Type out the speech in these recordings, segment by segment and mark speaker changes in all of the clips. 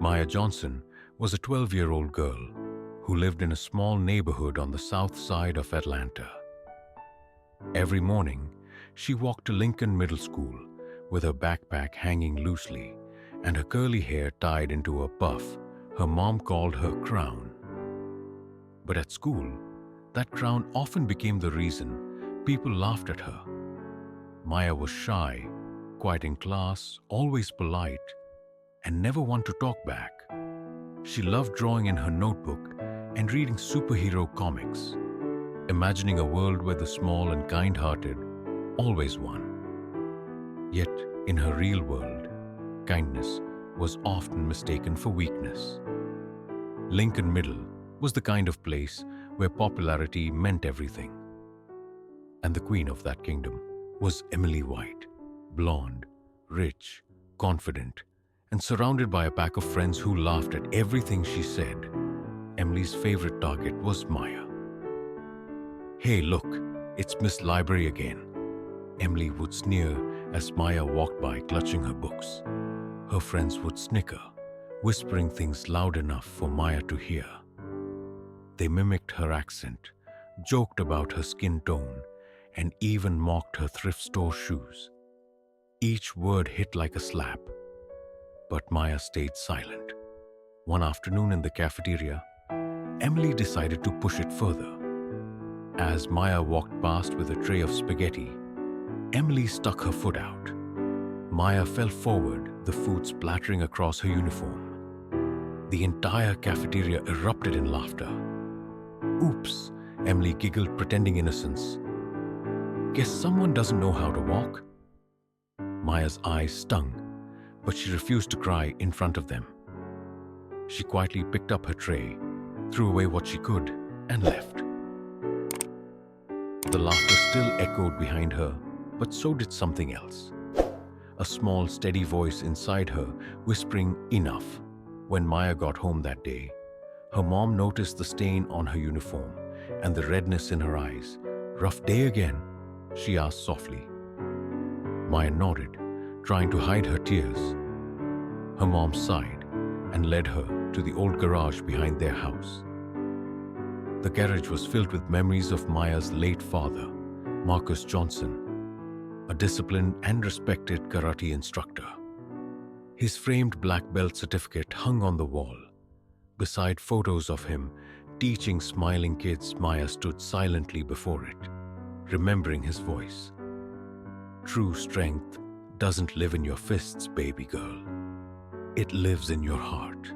Speaker 1: Maya Johnson was a 12-year-old girl who lived in a small neighborhood on the south side of Atlanta. Every morning, she walked to Lincoln Middle School with her backpack hanging loosely and her curly hair tied into a puff her mom called her crown. But at school, that crown often became the reason people laughed at her. Maya was shy, quiet in class, always polite, and never one to talk back. She loved drawing in her notebook and reading superhero comics, imagining a world where the small and kind-hearted always won. Yet, in her real world, kindness was often mistaken for weakness. Lincoln Middle was the kind of place where popularity meant everything. And the queen of that kingdom was Emily White, blonde, rich, confident, and surrounded by a pack of friends who laughed at everything she said. Emily's favorite target was Maya. "Hey, look, it's Miss Library again," Emily would sneer as Maya walked by clutching her books. Her friends would snicker, whispering things loud enough for Maya to hear. They mimicked her accent, joked about her skin tone, and even mocked her thrift store shoes. Each word hit like a slap, but Maya stayed silent. One afternoon in the cafeteria, Emily decided to push it further. As Maya walked past with a tray of spaghetti, Emily stuck her foot out. Maya fell forward, the food splattering across her uniform. The entire cafeteria erupted in laughter. "Oops," Emily giggled, pretending innocence. "Guess someone doesn't know how to walk." Maya's eyes stung, but she refused to cry in front of them. She quietly picked up her tray, threw away what she could, and left. The laughter still echoed behind her, but so did something else. A small, steady voice inside her whispering enough. When Maya got home that day, her mom noticed the stain on her uniform and the redness in her eyes. "Rough day again?" she asked softly. Maya nodded, trying to hide her tears. Her mom sighed and led her to the old garage behind their house. The garage was filled with memories of Maya's late father, Marcus Johnson, a disciplined and respected karate instructor. His framed black belt certificate hung on the wall. Beside photos of him teaching smiling kids, Maya stood silently before it, remembering his voice. "True strength doesn't live in your fists, baby girl. It lives in your heart."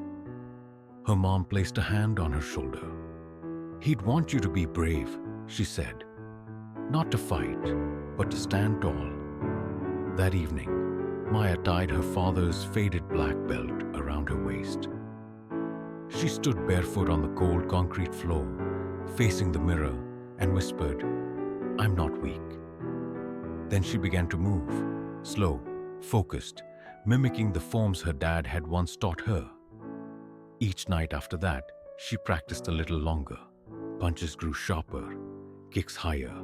Speaker 1: Her mom placed a hand on her shoulder. "He'd want you to be brave," she said. "Not to fight, but to stand tall." That evening, Maya tied her father's faded black belt around her waist. She stood barefoot on the cold concrete floor, facing the mirror, and whispered, "I'm not weak." Then she began to move, slow, focused, mimicking the forms her dad had once taught her. Each night after that, she practiced a little longer. Punches grew sharper, kicks higher,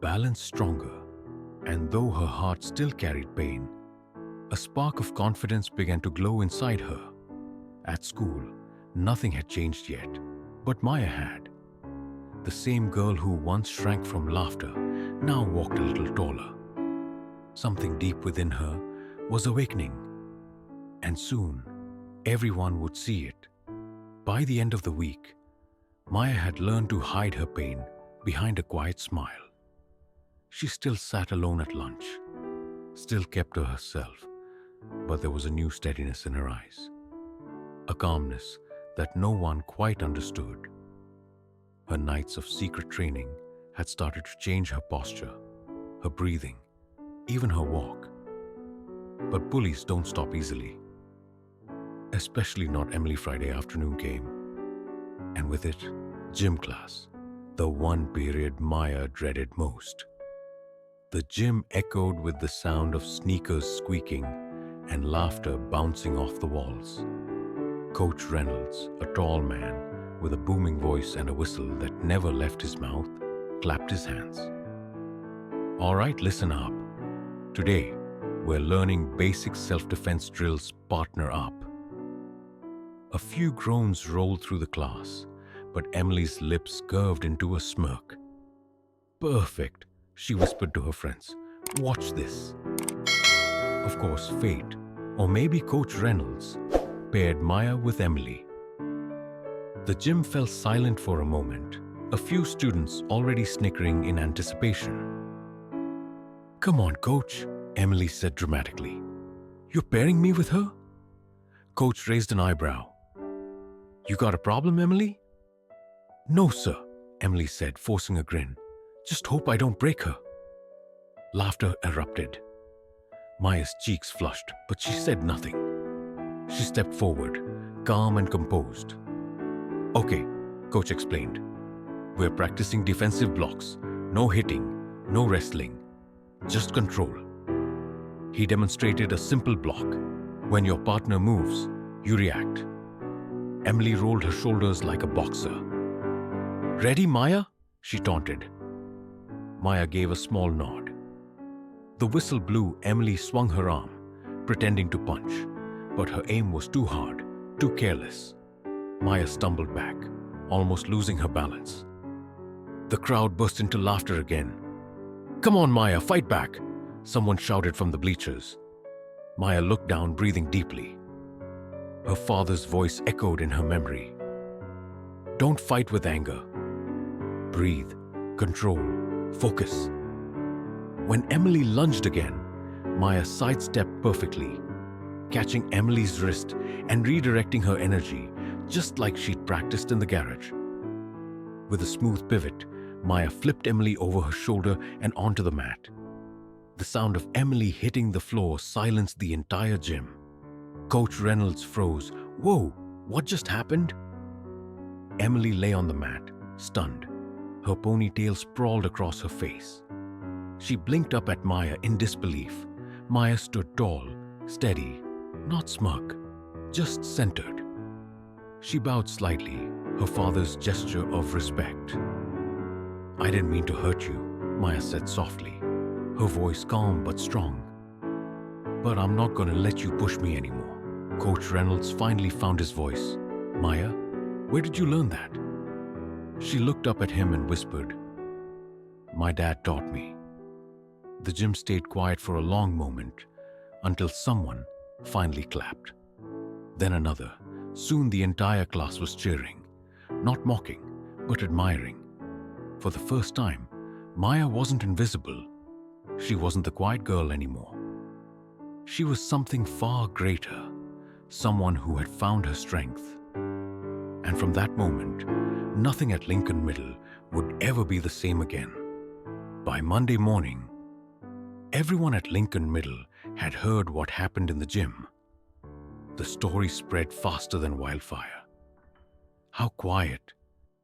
Speaker 1: balance stronger, and though her heart still carried pain, a spark of confidence began to glow inside her. At school, nothing had changed yet, but Maya had. The same girl who once shrank from laughter now walked a little taller. Something deep within her was awakening, and soon everyone would see it. By the end of the week, Maya had learned to hide her pain behind a quiet smile. She still sat alone at lunch, still kept to herself, but there was a new steadiness in her eyes, a calmness that no one quite understood. Her nights of secret training had started to change her posture, her breathing, even her walk. But bullies don't stop easily. Especially not Emily. Friday afternoon came, and with it, gym class, the one period Maya dreaded most. The gym echoed with the sound of sneakers squeaking and laughter bouncing off the walls. Coach Reynolds, a tall man with a booming voice and a whistle that never left his mouth, clapped his hands. "All right, listen up. Today, we're learning basic self-defense drills. Partner up." A few groans rolled through the class, but Emily's lips curved into a smirk. Perfect, she whispered to her friends. Watch this. Of course, fate, or maybe Coach Reynolds, paired Maya with Emily. The gym fell silent for a moment, a few students already snickering in anticipation. Come on, Coach, Emily said dramatically. You're pairing me with her? Coach raised an eyebrow. You got a problem, Emily? No, sir, Emily said, forcing a grin. Just hope I don't break her. Laughter erupted. Maya's cheeks flushed, but she said nothing. She stepped forward, calm and composed. Okay, Coach explained. We're practicing defensive blocks. No hitting, no wrestling. Just control. He demonstrated a simple block. When your partner moves, you react. Emily rolled her shoulders like a boxer. Ready, Maya? She taunted. Maya gave a small nod. The whistle blew. Emily swung her arm, pretending to punch, but her aim was too hard, too careless. Maya stumbled back, almost losing her balance. The crowd burst into laughter again. Come on, Maya, fight back, someone shouted from the bleachers. Maya looked down, breathing deeply. Her father's voice echoed in her memory. Don't fight with anger. Breathe, control, focus. When Emily lunged again, Maya sidestepped perfectly, catching Emily's wrist and redirecting her energy just like she'd practiced in the garage. With a smooth pivot, Maya flipped Emily over her shoulder and onto the mat. The sound of Emily hitting the floor silenced the entire gym. Coach Reynolds froze. Whoa, what just happened? Emily lay on the mat, stunned. Her ponytail sprawled across her face. She blinked up at Maya in disbelief. Maya stood tall, steady, not smug, just centered. She bowed slightly, her father's gesture of respect. I didn't mean to hurt you, Maya said softly, her voice calm but strong. But I'm not going to let you push me anymore. Coach Reynolds finally found his voice. Maya, where did you learn that? She looked up at him and whispered, My dad taught me. The gym stayed quiet for a long moment until someone finally clapped. Then another. Soon the entire class was cheering, not mocking, but admiring. For the first time, Maya wasn't invisible. She wasn't the quiet girl anymore. She was something far greater, someone who had found her strength. And from that moment, nothing at Lincoln Middle would ever be the same again. By Monday morning, everyone at Lincoln Middle had heard what happened in the gym. The story spread faster than wildfire. How quiet,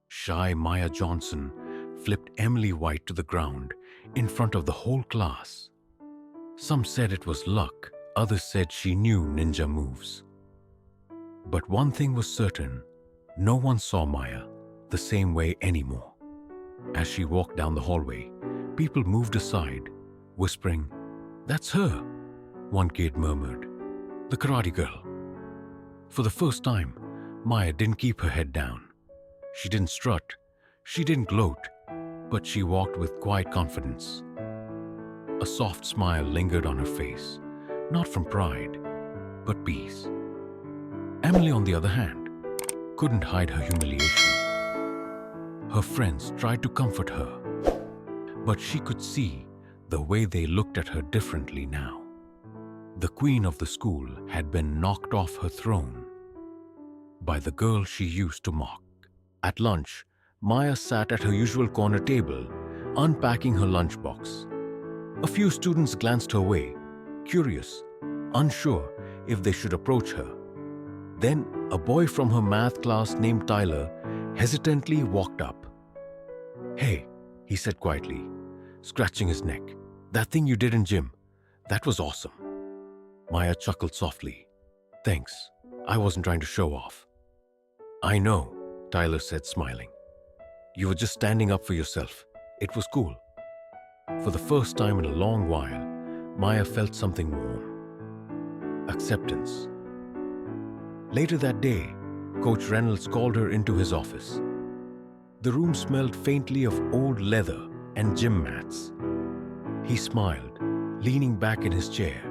Speaker 1: shy Maya Johnson flipped Emily White to the ground in front of the whole class. Some said it was luck, others said she knew ninja moves. But one thing was certain, no one saw Maya the same way anymore. As she walked down the hallway, people moved aside, whispering, That's her, one kid murmured. The karate girl. For the first time, Maya didn't keep her head down. She didn't strut, she didn't gloat, but she walked with quiet confidence. A soft smile lingered on her face, not from pride, but peace. Emily, on the other hand, couldn't hide her humiliation. Her friends tried to comfort her, but she could see the way they looked at her differently now. The queen of the school had been knocked off her throne by the girl she used to mock. At lunch, Maya sat at her usual corner table, unpacking her lunchbox. A few students glanced her way, curious, unsure if they should approach her. Then a boy from her math class named Tyler hesitantly walked up. Hey, he said quietly, scratching his neck. That thing you did in gym, that was awesome. Maya chuckled softly. Thanks, I wasn't trying to show off. I know, Tyler said, smiling. You were just standing up for yourself. It was cool. For the first time in a long while, Maya felt something warm. Acceptance. Later that day, Coach Reynolds called her into his office. The room smelled faintly of old leather and gym mats. He smiled, leaning back in his chair.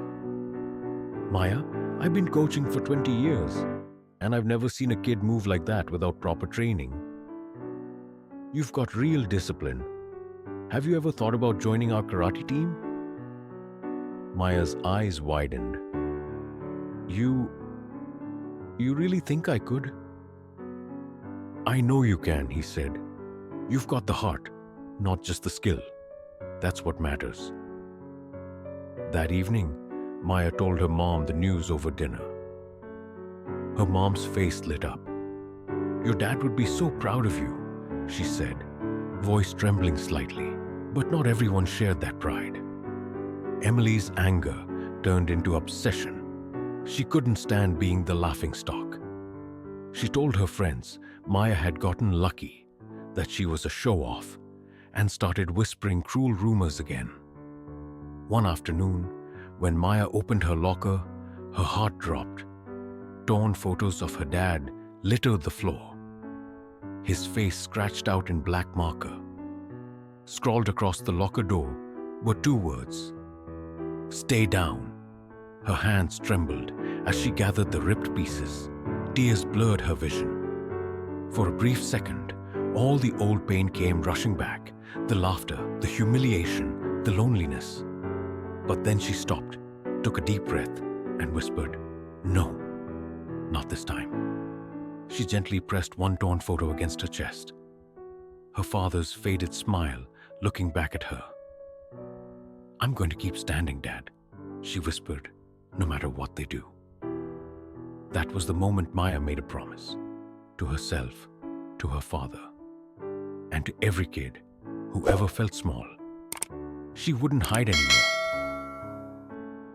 Speaker 1: Maya, I've been coaching for 20 years, and I've never seen a kid move like that without proper training. You've got real discipline. Have you ever thought about joining our karate team? Maya's eyes widened. You really think I could? I know you can, he said. You've got the heart, not just the skill. That's what matters. That evening, Maya told her mom the news over dinner. Her mom's face lit up. Your dad would be so proud of you, she said, voice trembling slightly, but not everyone shared that pride. Emily's anger turned into obsession. She couldn't stand being the laughingstock. She told her friends Maya had gotten lucky, that she was a show-off, and started whispering cruel rumors again. One afternoon, when Maya opened her locker, her heart dropped. Torn photos of her dad littered the floor. His face scratched out in black marker. Scrawled across the locker door were 2 words: "Stay down." Her hands trembled as she gathered the ripped pieces. Tears blurred her vision. For a brief second, all the old pain came rushing back, the laughter, the humiliation, the loneliness. But then she stopped, took a deep breath, and whispered, "No, not this time." She gently pressed one torn photo against her chest. Her father's faded smile looking back at her. "I'm going to keep standing, Dad," she whispered, "no matter what they do." That was the moment Maya made a promise. To herself, to her father, and to every kid who ever felt small. She wouldn't hide anymore.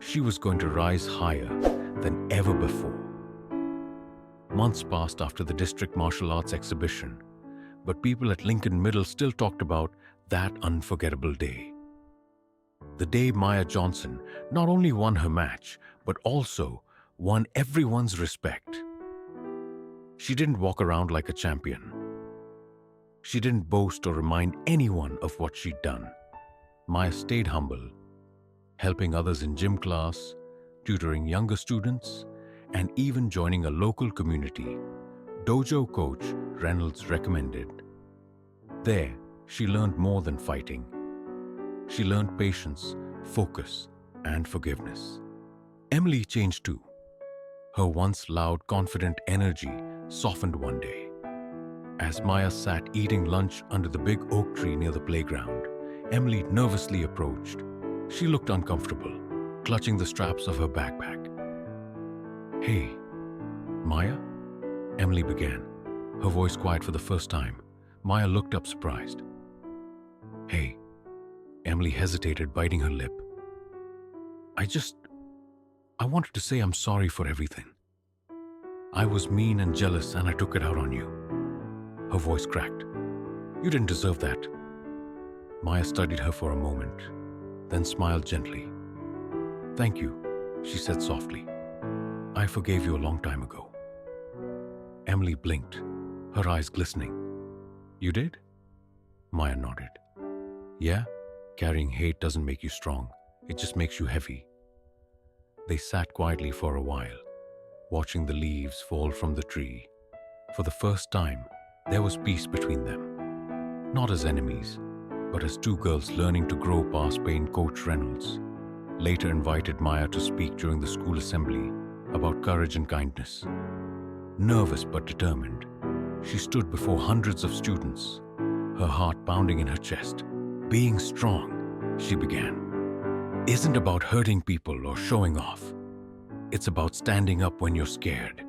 Speaker 1: She was going to rise higher than ever before. Months passed after the district martial arts exhibition, but people at Lincoln Middle still talked about that unforgettable day. The day Maya Johnson not only won her match, but also won everyone's respect. She didn't walk around like a champion. She didn't boast or remind anyone of what she'd done. Maya stayed humble, helping others in gym class, tutoring younger students, and even joining a local community dojo coach Reynolds recommended. There, she learned more than fighting. She learned patience, focus, and forgiveness. Emily changed too. Her once loud, confident energy softened one day. As Maya sat eating lunch under the big oak tree near the playground, Emily nervously approached. She looked uncomfortable, clutching the straps of her backpack. "Hey, Maya?" Emily began, her voice quiet for the first time. Maya looked up surprised. "Hey." Emily hesitated, biting her lip. I wanted to say I'm sorry for everything. I was mean and jealous and I took it out on you." Her voice cracked. "You didn't deserve that." Maya studied her for a moment, then smiled gently. "Thank you," she said softly. "I forgave you a long time ago." Emily blinked, her eyes glistening. "You did?" Maya nodded. "Yeah, carrying hate doesn't make you strong. It just makes you heavy." They sat quietly for a while, watching the leaves fall from the tree. For the first time, there was peace between them. Not as enemies, but as 2 girls learning to grow past pain. Coach Reynolds later invited Maya to speak during the school assembly about courage and kindness. Nervous but determined, she stood before hundreds of students, her heart pounding in her chest. "Being strong," she began, "isn't about hurting people or showing off. It's about standing up when you're scared.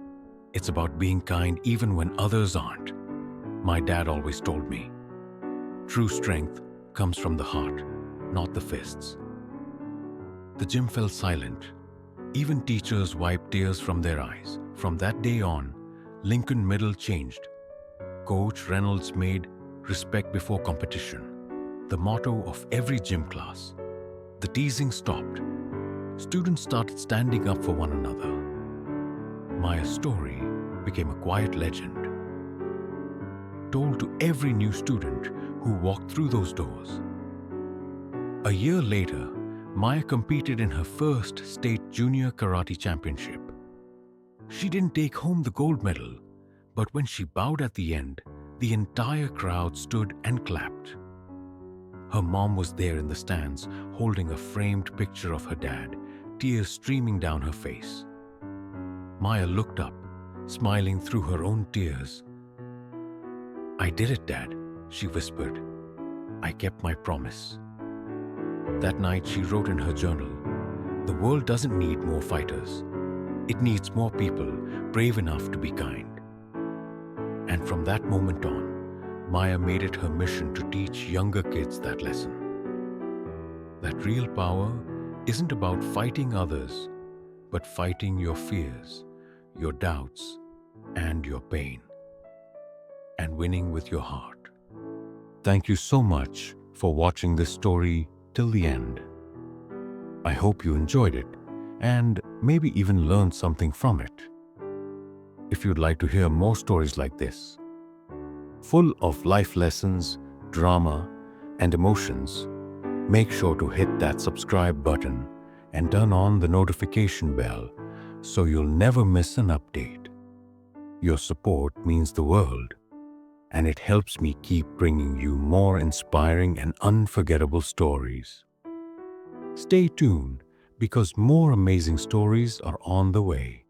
Speaker 1: It's about being kind even when others aren't. My dad always told me, true strength comes from the heart, not the fists." The gym fell silent. Even teachers wiped tears from their eyes. From that day on, Lincoln Middle changed. Coach Reynolds made respect before competition the motto of every gym class. The teasing stopped. Students started standing up for one another. Maya's story became a quiet legend, told to every new student who walked through those doors. A year later, Maya competed in her first state junior karate championship. She didn't take home the gold medal, but when she bowed at the end, the entire crowd stood and clapped. Her mom was there in the stands, holding a framed picture of her dad, tears streaming down her face. Maya looked up, smiling through her own tears. "I did it, Dad," she whispered. "I kept my promise." That night, she wrote in her journal, "The world doesn't need more fighters. It needs more people brave enough to be kind." And from that moment on, Maya made it her mission to teach younger kids that lesson. That real power isn't about fighting others, but fighting your fears, your doubts, and your pain, and winning with your heart. Thank you so much for watching this story till the end. I hope you enjoyed it and maybe even learned something from it. If you'd like to hear more stories like this, full of life lessons, drama, and emotions, make sure to hit that subscribe button and turn on the notification bell so you'll never miss an update. Your support means the world, and it helps me keep bringing you more inspiring and unforgettable stories. Stay tuned because more amazing stories are on the way.